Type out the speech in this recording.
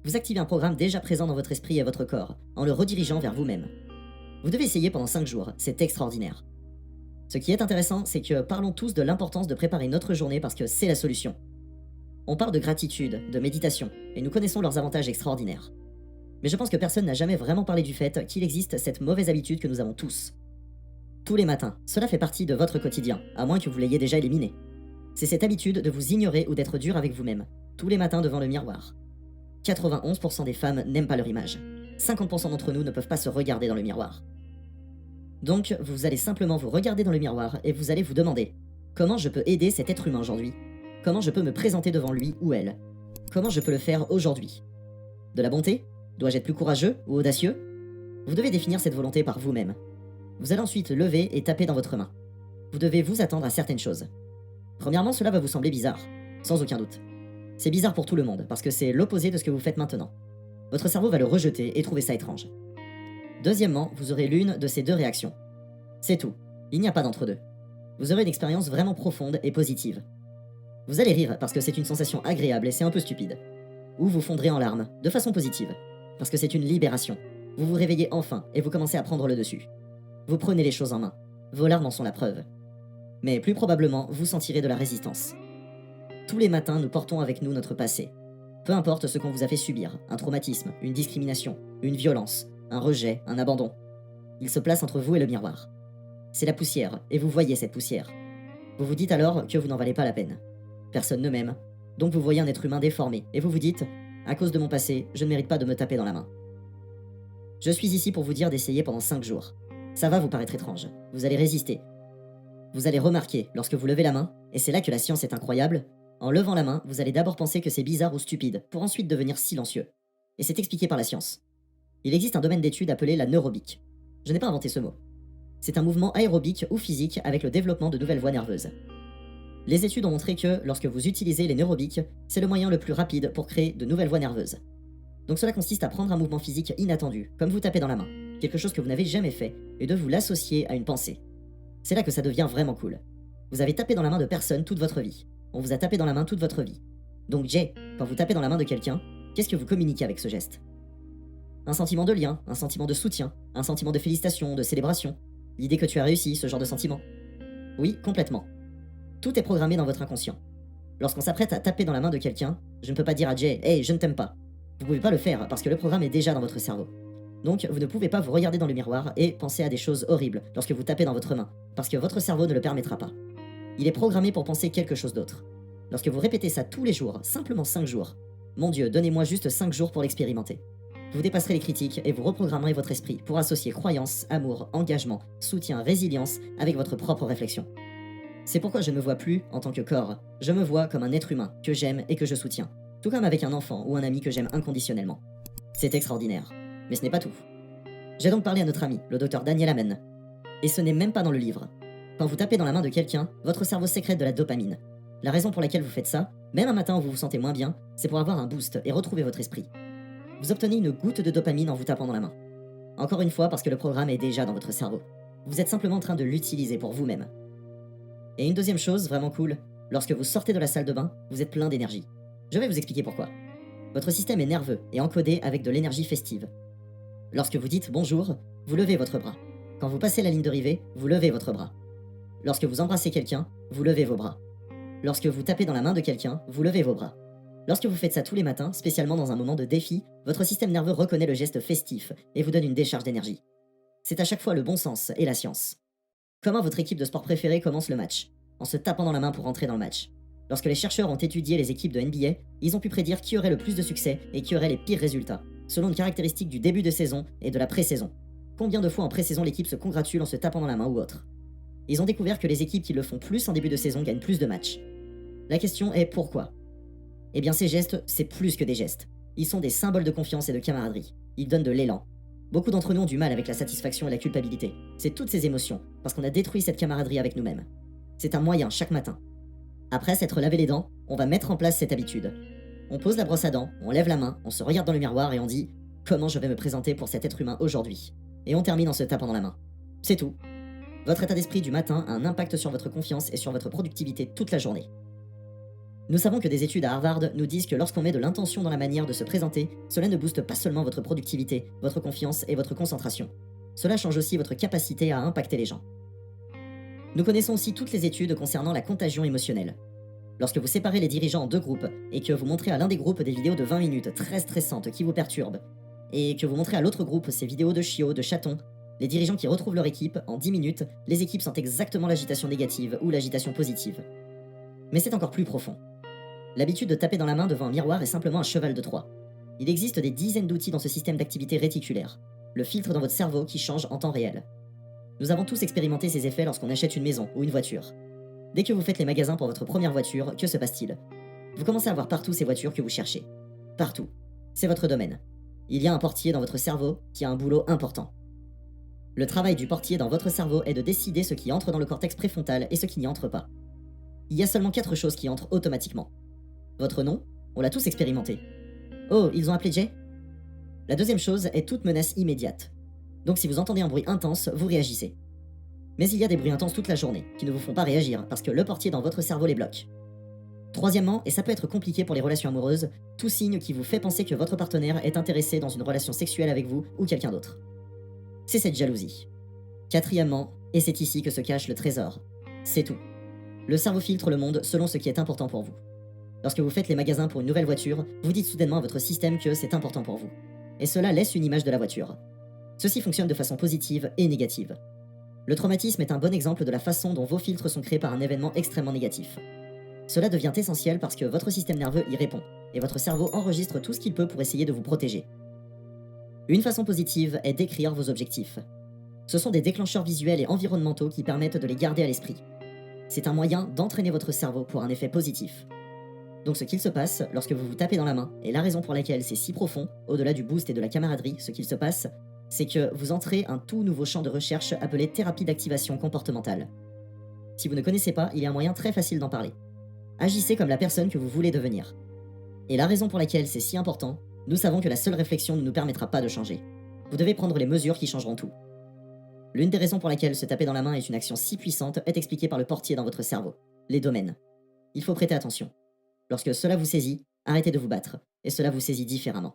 Vous activez un programme déjà présent dans votre esprit et votre corps, en le redirigeant vers vous-même. Vous devez essayer pendant 5 jours, c'est extraordinaire. Ce qui est intéressant, c'est que parlons tous de l'importance de préparer notre journée parce que c'est la solution. On parle de gratitude, de méditation, et nous connaissons leurs avantages extraordinaires. Mais je pense que personne n'a jamais vraiment parlé du fait qu'il existe cette mauvaise habitude que nous avons tous. Tous les matins, cela fait partie de votre quotidien, à moins que vous l'ayez déjà éliminé. C'est cette habitude de vous ignorer ou d'être dur avec vous-même, tous les matins devant le miroir. 91% des femmes n'aiment pas leur image. 50% d'entre nous ne peuvent pas se regarder dans le miroir. Donc, vous allez simplement vous regarder dans le miroir et vous allez vous demander comment je peux aider cet être humain aujourd'hui? Comment je peux me présenter devant lui ou elle? Comment je peux le faire aujourd'hui? De la bonté? Dois-je être plus courageux ou audacieux? Vous devez définir cette volonté par vous-même. Vous allez ensuite lever et taper dans votre main. Vous devez vous attendre à certaines choses. Premièrement, cela va vous sembler bizarre, sans aucun doute. C'est bizarre pour tout le monde, parce que c'est l'opposé de ce que vous faites maintenant. Votre cerveau va le rejeter et trouver ça étrange. Deuxièmement, vous aurez l'une de ces deux réactions. C'est tout, il n'y a pas d'entre-deux. Vous aurez une expérience vraiment profonde et positive. Vous allez rire parce que c'est une sensation agréable et c'est un peu stupide. Ou vous fondrez en larmes, de façon positive, parce que c'est une libération. Vous vous réveillez enfin et vous commencez à prendre le dessus. Vous prenez les choses en main. Vos larmes en sont la preuve. Mais plus probablement, vous sentirez de la résistance. Tous les matins, nous portons avec nous notre passé. Peu importe ce qu'on vous a fait subir, un traumatisme, une discrimination, une violence, un rejet, un abandon. Il se place entre vous et le miroir. C'est la poussière, et vous voyez cette poussière. Vous vous dites alors que vous n'en valez pas la peine. Personne ne m'aime, donc vous voyez un être humain déformé, et vous vous dites « À cause de mon passé, je ne mérite pas de me taper dans la main ». Je suis ici pour vous dire d'essayer pendant 5 jours. Ça va vous paraître étrange, vous allez résister. Vous allez remarquer, lorsque vous levez la main, et c'est là que la science est incroyable, en levant la main, vous allez d'abord penser que c'est bizarre ou stupide, pour ensuite devenir silencieux. Et c'est expliqué par la science. Il existe un domaine d'étude appelé la neurobique. Je n'ai pas inventé ce mot. C'est un mouvement aérobique ou physique avec le développement de nouvelles voies nerveuses. Les études ont montré que, lorsque vous utilisez les neurobiques, c'est le moyen le plus rapide pour créer de nouvelles voies nerveuses. Donc cela consiste à prendre un mouvement physique inattendu, comme vous taper dans la main, quelque chose que vous n'avez jamais fait, et de vous l'associer à une pensée. C'est là que ça devient vraiment cool. Vous avez tapé dans la main de personne toute votre vie. On vous a tapé dans la main toute votre vie. Donc Jay, quand vous tapez dans la main de quelqu'un, qu'est-ce que vous communiquez avec ce geste? Un sentiment de lien, un sentiment de soutien, un sentiment de félicitation, de célébration. L'idée que tu as réussi, ce genre de sentiment. Oui, complètement. Tout est programmé dans votre inconscient. Lorsqu'on s'apprête à taper dans la main de quelqu'un, je ne peux pas dire à Jay « Hey, je ne t'aime pas ». Vous pouvez pas le faire parce que le programme est déjà dans votre cerveau. Donc, vous ne pouvez pas vous regarder dans le miroir et penser à des choses horribles lorsque vous tapez dans votre main, parce que votre cerveau ne le permettra pas. Il est programmé pour penser quelque chose d'autre. Lorsque vous répétez ça tous les jours, simplement 5 jours, mon Dieu, donnez-moi juste 5 jours pour l'expérimenter. Vous dépasserez les critiques et vous reprogrammerez votre esprit pour associer croyance, amour, engagement, soutien, résilience avec votre propre réflexion. C'est pourquoi je ne me vois plus en tant que corps, je me vois comme un être humain que j'aime et que je soutiens, tout comme avec un enfant ou un ami que j'aime inconditionnellement. C'est extraordinaire. Mais ce n'est pas tout. J'ai donc parlé à notre ami, le docteur Daniel Amen. Et ce n'est même pas dans le livre. Quand vous tapez dans la main de quelqu'un, votre cerveau sécrète de la dopamine. La raison pour laquelle vous faites ça, même un matin où vous vous sentez moins bien, c'est pour avoir un boost et retrouver votre esprit. Vous obtenez une goutte de dopamine en vous tapant dans la main. Encore une fois parce que le programme est déjà dans votre cerveau. Vous êtes simplement en train de l'utiliser pour vous-même. Et une deuxième chose vraiment cool, lorsque vous sortez de la salle de bain, vous êtes plein d'énergie. Je vais vous expliquer pourquoi. Votre système est nerveux et encodé avec de l'énergie festive. Lorsque vous dites bonjour, vous levez votre bras. Quand vous passez la ligne d'arrivée, vous levez votre bras. Lorsque vous embrassez quelqu'un, vous levez vos bras. Lorsque vous tapez dans la main de quelqu'un, vous levez vos bras. Lorsque vous faites ça tous les matins, spécialement dans un moment de défi, votre système nerveux reconnaît le geste festif et vous donne une décharge d'énergie. C'est à chaque fois le bon sens et la science. Comment votre équipe de sport préférée commence le match? En se tapant dans la main pour entrer dans le match. Lorsque les chercheurs ont étudié les équipes de NBA, ils ont pu prédire qui aurait le plus de succès et qui aurait les pires résultats, selon une caractéristique du début de saison et de la pré-saison. Combien de fois en pré-saison l'équipe se congratule en se tapant dans la main ou autre? Ils ont découvert que les équipes qui le font plus en début de saison gagnent plus de matchs. La question est pourquoi? Eh bien ces gestes, c'est plus que des gestes. Ils sont des symboles de confiance et de camaraderie. Ils donnent de l'élan. Beaucoup d'entre nous ont du mal avec la satisfaction et la culpabilité. C'est toutes ces émotions, parce qu'on a détruit cette camaraderie avec nous-mêmes. C'est un moyen chaque matin. Après s'être lavé les dents, on va mettre en place cette habitude. On pose la brosse à dents, on lève la main, on se regarde dans le miroir et on dit « Comment je vais me présenter pour cet être humain aujourd'hui ?» Et on termine en se tapant dans la main. C'est tout. Votre état d'esprit du matin a un impact sur votre confiance et sur votre productivité toute la journée. Nous savons que des études à Harvard nous disent que lorsqu'on met de l'intention dans la manière de se présenter, cela ne booste pas seulement votre productivité, votre confiance et votre concentration. Cela change aussi votre capacité à impacter les gens. Nous connaissons aussi toutes les études concernant la contagion émotionnelle. Lorsque vous séparez les dirigeants en deux groupes et que vous montrez à l'un des groupes des vidéos de 20 minutes très stressantes qui vous perturbent, et que vous montrez à l'autre groupe ces vidéos de chiots, de chatons, les dirigeants qui retrouvent leur équipe, en 10 minutes, les équipes sentent exactement l'agitation négative ou l'agitation positive. Mais c'est encore plus profond. L'habitude de taper dans la main devant un miroir est simplement un cheval de Troie. Il existe des dizaines d'outils dans ce système d'activité réticulaire, le filtre dans votre cerveau qui change en temps réel. Nous avons tous expérimenté ces effets lorsqu'on achète une maison ou une voiture. Dès que vous faites les magasins pour votre première voiture, que se passe-t-il? Vous commencez à voir partout ces voitures que vous cherchez. Partout. C'est votre domaine. Il y a un portier dans votre cerveau qui a un boulot important. Le travail du portier dans votre cerveau est de décider ce qui entre dans le cortex préfrontal et ce qui n'y entre pas. Il y a seulement 4 choses qui entrent automatiquement. Votre nom, on l'a tous expérimenté. Oh, ils ont appelé Jay? La deuxième chose est toute menace immédiate. Donc si vous entendez un bruit intense, vous réagissez. Mais il y a des bruits intenses toute la journée, qui ne vous font pas réagir, parce que le portier dans votre cerveau les bloque. Troisièmement, et ça peut être compliqué pour les relations amoureuses, tout signe qui vous fait penser que votre partenaire est intéressé dans une relation sexuelle avec vous ou quelqu'un d'autre. C'est cette jalousie. Quatrièmement, et c'est ici que se cache le trésor, c'est tout. Le cerveau filtre le monde selon ce qui est important pour vous. Lorsque vous faites les magasins pour une nouvelle voiture, vous dites soudainement à votre système que c'est important pour vous. Et cela laisse une image de la voiture. Ceci fonctionne de façon positive et négative. Le traumatisme est un bon exemple de la façon dont vos filtres sont créés par un événement extrêmement négatif. Cela devient essentiel parce que votre système nerveux y répond, et votre cerveau enregistre tout ce qu'il peut pour essayer de vous protéger. Une façon positive est d'écrire vos objectifs. Ce sont des déclencheurs visuels et environnementaux qui permettent de les garder à l'esprit. C'est un moyen d'entraîner votre cerveau pour un effet positif. Donc ce qu'il se passe lorsque vous vous tapez dans la main, et la raison pour laquelle c'est si profond, au-delà du boost et de la camaraderie, ce qu'il se passe, c'est que vous entrez un tout nouveau champ de recherche appelé thérapie d'activation comportementale. Si vous ne connaissez pas, il y a un moyen très facile d'en parler. Agissez comme la personne que vous voulez devenir. Et la raison pour laquelle c'est si important, nous savons que la seule réflexion ne nous permettra pas de changer. Vous devez prendre les mesures qui changeront tout. L'une des raisons pour laquelle se taper dans la main est une action si puissante est expliquée par le portier dans votre cerveau, les domaines. Il faut prêter attention. Lorsque cela vous saisit, arrêtez de vous battre, et cela vous saisit différemment.